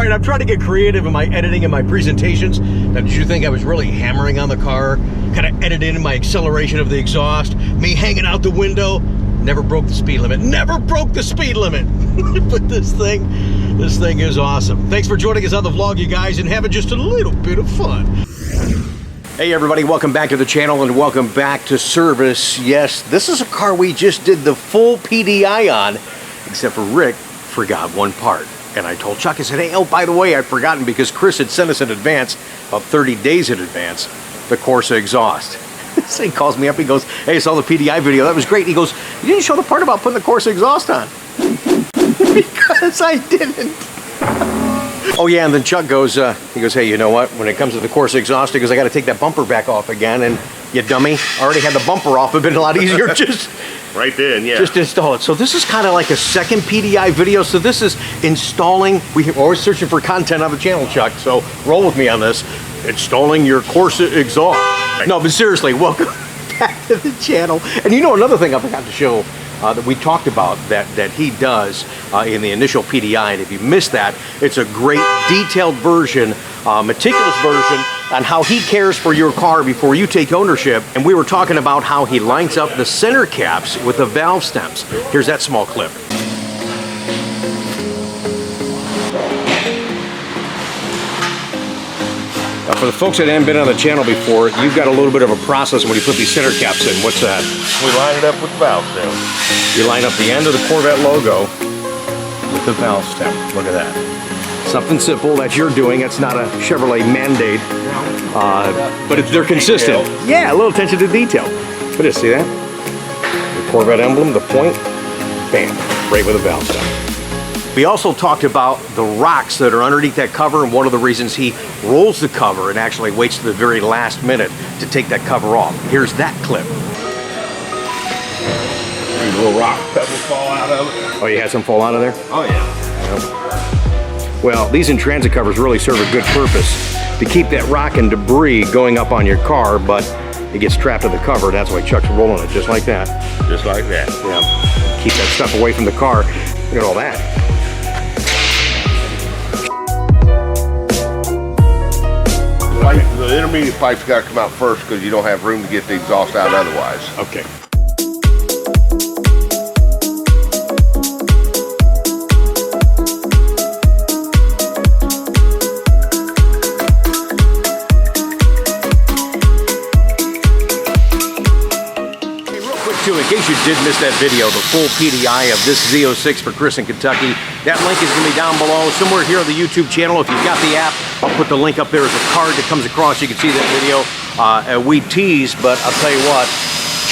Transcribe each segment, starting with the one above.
right, I'm trying to get creative in my editing and my presentations. Now, did you think I was really hammering on the car? Kind of edited in my acceleration of the exhaust, me hanging out the window. Never broke the speed limit. Never broke the speed limit. But this thing is awesome. Thanks for joining us on the vlog, you guys, and having just a little bit of fun. Hey everybody, welcome back to the channel and welcome back to service. Yes, this is a car we just did the full PDI on, except for Rick forgot one part. And I told Chuck, I said, hey, oh, by the way, I'd forgotten because Chris had sent us in advance, about 30 days in advance, the Corsa exhaust. This thing calls me up, he goes, hey, I saw the PDI video, that was great. He goes, you didn't show the part about putting the Corsa exhaust on. Because I didn't. Oh yeah, and then Chuck goes, he goes, hey, you know what? When it comes to the Corsa exhaust, he goes, I got to take that bumper back off again. And you dummy, I already had the bumper off. It'd been a lot easier just right then, yeah. Just install it. So this is kind of like a second PDI video. So this is installing. We're always searching for content on the channel, Chuck. So roll with me on this. Installing your Corsa exhaust. Right. No, but seriously, welcome back to the channel. And you know another thing I forgot to show. That we talked about that he does in the initial PDI, and if you missed that, it's a great detailed version, meticulous version on how he cares for your car before you take ownership. And we were talking about how he lines up the center caps with the valve stems. Here's that small clip. Now, for the folks that haven't been on the channel before, you've got a little bit of a process when you put these center caps in. What's that? We line it up with the valve stem. You line up the end of the Corvette logo with the valve stem. Look at that. Something simple that you're doing. It's not a Chevrolet mandate, but they're consistent. Yeah, a little attention to detail. Look at this, see that? The Corvette emblem, the point, bam, right with a valve stem. We also talked about the rocks that are underneath that cover, and one of the reasons he rolls the cover and actually waits to the very last minute to take that cover off. Here's that clip. These little rock pebbles fall out of it. Oh, you had some fall out of there? Oh, yeah. Well, these in-transit covers really serve a good purpose to keep that rock and debris going up on your car, but it gets trapped in the cover. That's why Chuck's rolling it just like that. Just like that. Yeah. Keep that stuff away from the car. Look at all that. The intermediate pipe's got to come out first because you don't have room to get the exhaust out otherwise. Okay. Too, in case you did miss that video, the full PDI of this Z06 for Chris in Kentucky, that link is going to be down below, somewhere here on the YouTube channel. If you've got the app, I'll put the link up there as a card that comes across. You can see that video. We tease, but I'll tell you what,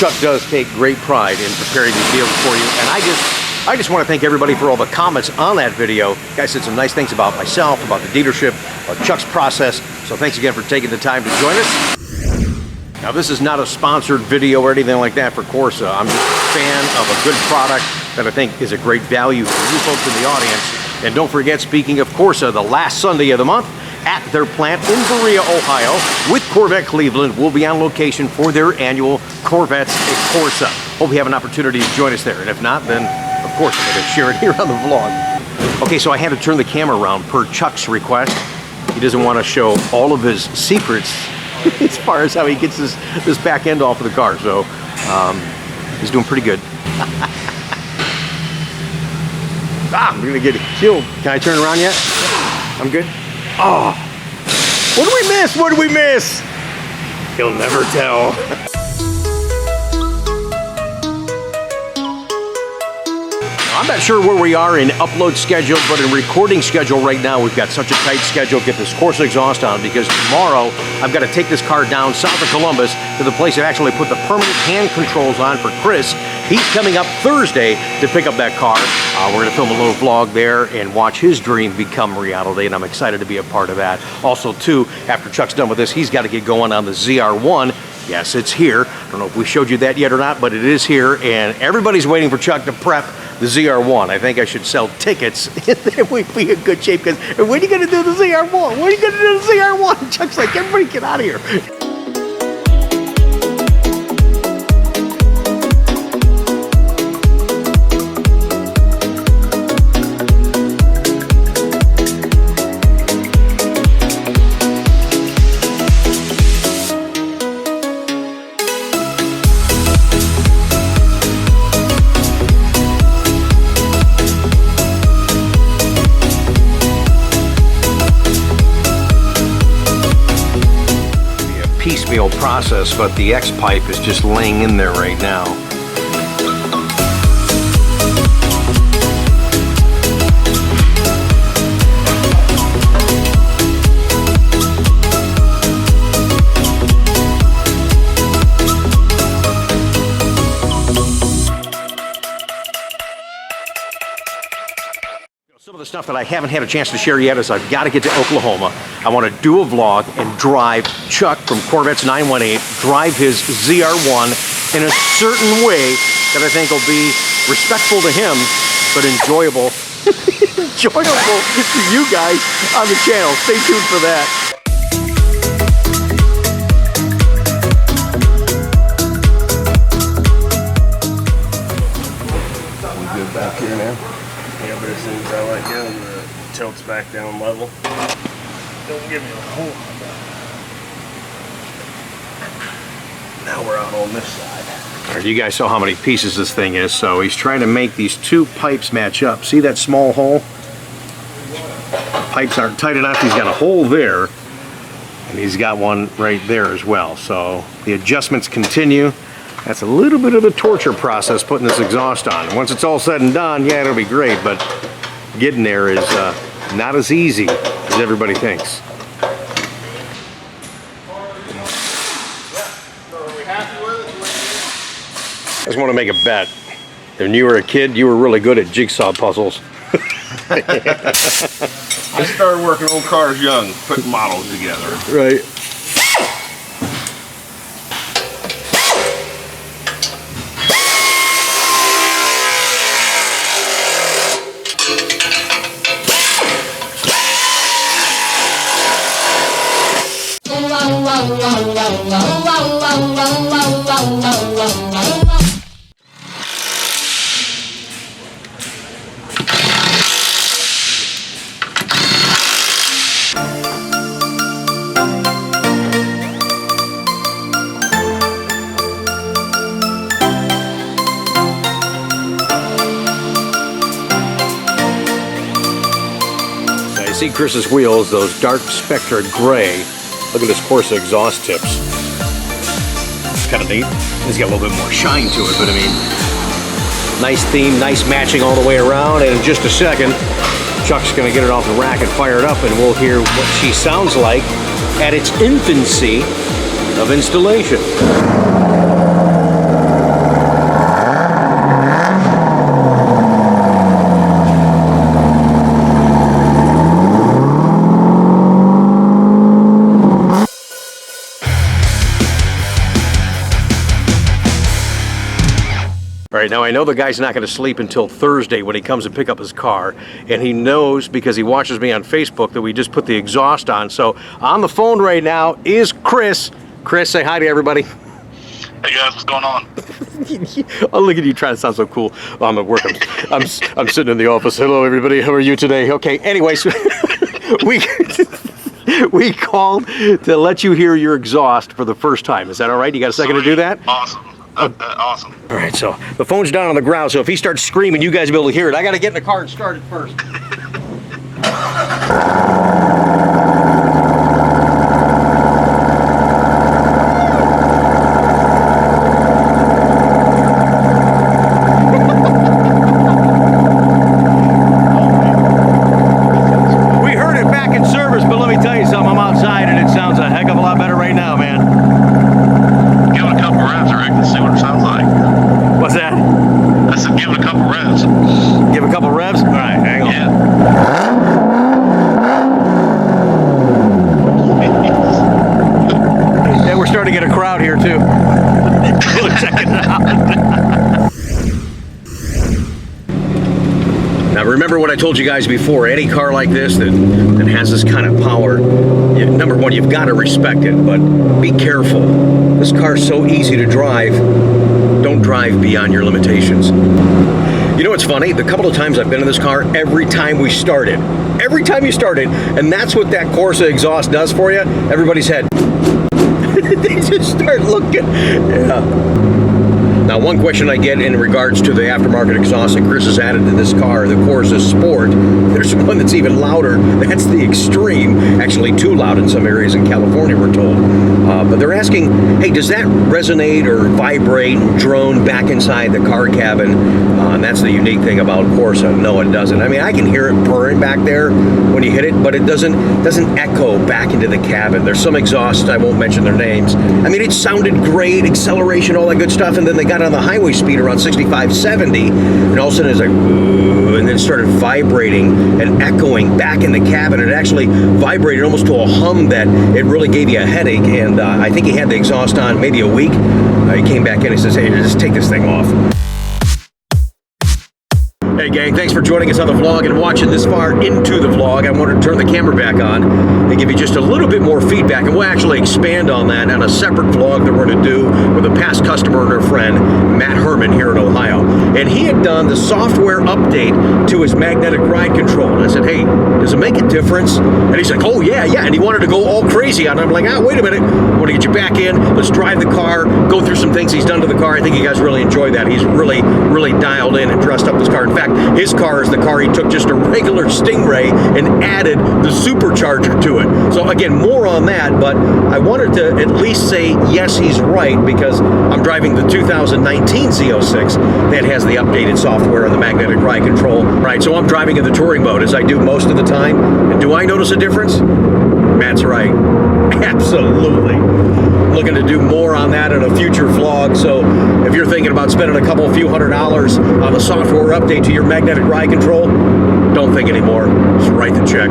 Chuck does take great pride in preparing these deals for you. And I just want to thank everybody for all the comments on that video. You guys said some nice things about myself, about the dealership, about Chuck's process. So thanks again for taking the time to join us. Now, this is not a sponsored video or anything like that for Corsa. I'm just a fan of a good product that I think is a great value for you folks in the audience. And don't forget, speaking of Corsa, the last Sunday of the month at their plant in Berea, Ohio, with Corvette Cleveland, we'll be on location for their annual Corvettes at Corsa. Hope you have an opportunity to join us there. And if not, then, of course, I'm going to share it here on the vlog. Okay, so I had to turn the camera around per Chuck's request. He doesn't want to show all of his secrets as far as how he gets this back end off of the car. So he's doing pretty good. I'm gonna get killed. Can I turn around yet? I'm good. Oh, what did we miss? What did we miss? He'll never tell. I'm not sure where we are in upload schedule, but in recording schedule right now, we've got such a tight schedule. Get this Corsa exhaust on because tomorrow I've got to take this car down south of Columbus to the place that actually put the permanent hand controls on for Chris. He's coming up Thursday to pick up that car. We're going to film a little vlog there and watch his dream become reality, and I'm excited to be a part of that. Also, too, after Chuck's done with this, he's got to get going on the ZR1. Yes, it's here. I don't know if we showed you that yet or not, but it is here, and everybody's waiting for Chuck to prep the ZR1. I think I should sell tickets, and then we'd be in good shape, because when are you going to do the ZR1? When are you going to do the ZR1? Chuck's like, everybody get out of here. piecemeal process, but the X pipe is just laying in there right now. Some of the stuff that I haven't had a chance to share yet is I've got to get to Oklahoma. I want to do a vlog and drive Chuck from Corvette's 918, drive his ZR1 in a certain way that I think will be respectful to him, but enjoyable. Enjoyable to you guys on the channel. Stay tuned for that. We good back here now? Yeah, but as soon as I let go, the tilt's back down level. Don't give me a whole lot. Now we're out on this side. All right, you guys saw how many pieces this thing is, so he's trying to make these two pipes match up. See that small hole? The pipes aren't tight enough. He's got a hole there, and he's got one right there as well. So the adjustments continue. That's a little bit of a torture process putting this exhaust on. Once it's all said and done, yeah, it'll be great, but getting there is not as easy as everybody thinks. I just want to make a bet. When you were a kid, you were really good at jigsaw puzzles. I started working on cars young, putting models together. Right. See Chris's wheels, those dark Spectra gray. Look at this Corsa exhaust tips. It's kind of neat. It's got a little bit more shine to it, but I mean, nice theme, nice matching all the way around. And in just a second, Chuck's gonna get it off the rack and fire it up, and we'll hear what she sounds like at its infancy of installation. All right, now I know the guy's not going to sleep until Thursday when he comes to pick up his car, and he knows because he watches me on Facebook that we just put the exhaust on. So on the phone right now is Chris. Chris, say hi to everybody. Hey guys, what's going on? Oh, look at you trying to sound so cool. I'm at work. I'm sitting in the office. Hello, everybody. How are you today? Okay. Anyways, we called to let you hear your exhaust for the first time. Is that all right? You got a second to do that? Awesome. Awesome. All right, so the phone's down on the ground, so if he starts screaming, you guys will be able to hear it. I got to get in the car and start it first. We heard it back in service, but let me tell you something. I'm outside, and it sounds a heck of a lot better right now, man. Give it a couple revs, Rick, and see what it sounds like. What's that? I said give it a couple revs. Give a couple revs? All right, hang on. Yeah. Yeah, we're starting to get a crowd here, too. Check it out. Now, remember what I told you guys before. Any car like this that has this kind of power, number one, you've got to respect it, but be careful. This car's so easy to drive. Don't drive beyond your limitations. You know what's funny? The couple of times I've been in this car, every time we started, and that's what that Corsa exhaust does for you, everybody's head. They just start looking. Yeah. Now, one question I get in regards to the aftermarket exhaust that Chris has added to this car, the Corsa Sport, there's one that's even louder. That's the Extreme. Actually, too loud in some areas in California, we're told. But they're asking, hey, does that resonate or vibrate and drone back inside the car cabin? And that's the unique thing about Corsa. No, it doesn't. I mean, I can hear it purring back there when you hit it, but it doesn't echo back into the cabin. There's some exhausts, I won't mention their names. I mean, it sounded great, acceleration, all that good stuff, and then they got on the highway speed around 65, 70, and all of a sudden it's like, ooh, and then it started vibrating and echoing back in the cabin. It actually vibrated almost to a hum that it really gave you a headache, and I think he had the exhaust on maybe a week. He came back in and says, hey, just take this thing off. Hey gang, thanks for joining us on the vlog and watching this far into the vlog. I wanted to turn the camera back on and give you just a little bit more feedback, and we'll actually expand on that on a separate vlog that we're going to do with a past customer and her friend, Matt Herman, here in Ohio. And he had done the software update to his magnetic ride control. And I said, hey, does it make a difference? And he's like, oh yeah. And he wanted to go all crazy on it. I'm like, wait a minute. I want to get you back in. Let's drive the car, go through some things he's done to the car. I think you guys really enjoyed that. He's really dialed in and dressed up this car. In fact, his car is the car he took just a regular Stingray and added the supercharger to it. So again, more on that, but I wanted to at least say yes, he's right, because I'm driving the 2019 Z06 that has the updated software and the magnetic ride control. Right, so I'm driving in the touring mode as I do most of the time. And do I notice a difference? Matt's right. Absolutely. Looking to do more on that in a future vlog. So if you're thinking about spending a few $100s on the software update to your magnetic ride control, don't think anymore. Just write the check.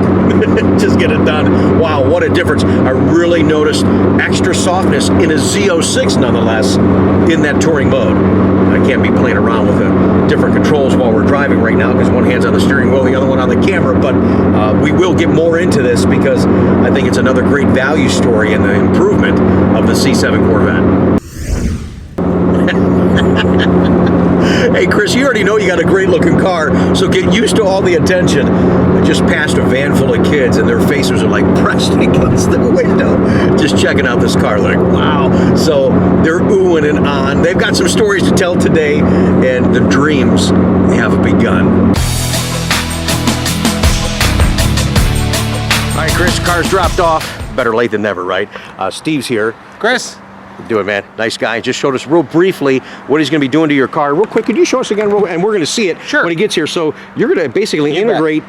Just get it done. Wow, what a difference. I really noticed extra softness in a Z06 nonetheless in that touring mode. I can't be playing around with the different controls while we're driving right now because one hand's on the steering wheel, the other one on the camera, but we will get more into this because I think it's another great value story in the improvement of the C7 Corvette. Hey Chris, you already know you got a great looking car, so get used to all the attention. I just passed a van full of kids and their faces are like pressed against the window, just checking out this car like, wow. So they're oohing and on. They've got some stories to tell today, and the dreams have begun. All right, Chris, car's dropped off. Better late than never, right? Steve's here. Chris. Do it, man. Nice guy. Just showed us real briefly what he's going to be doing to your car. Real quick, could you show us again? And we're going to see it when he gets here. So you're going to basically integrate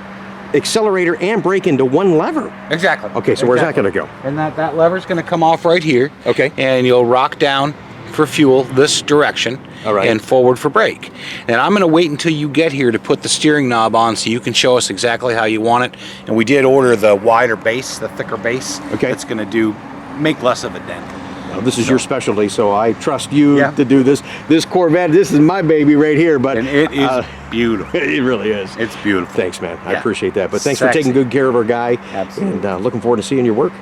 accelerator and brake into one lever. Exactly. Okay, so where's that going to go? And that lever's going to come off right here. Okay. And you'll rock down for fuel this direction. All right. And forward for brake. And I'm going to wait until you get here to put the steering knob on so you can show us exactly how you want it. And we did order the wider base, the thicker base. Okay. It's going to make less of a dent. This is your specialty, so I trust you to do this. This Corvette, this is my baby right here, but and it is beautiful. It really is. It's beautiful. Thanks, man. I appreciate that. But thanks Sexy. for taking good care of our guy. Absolutely. And looking forward to seeing your work.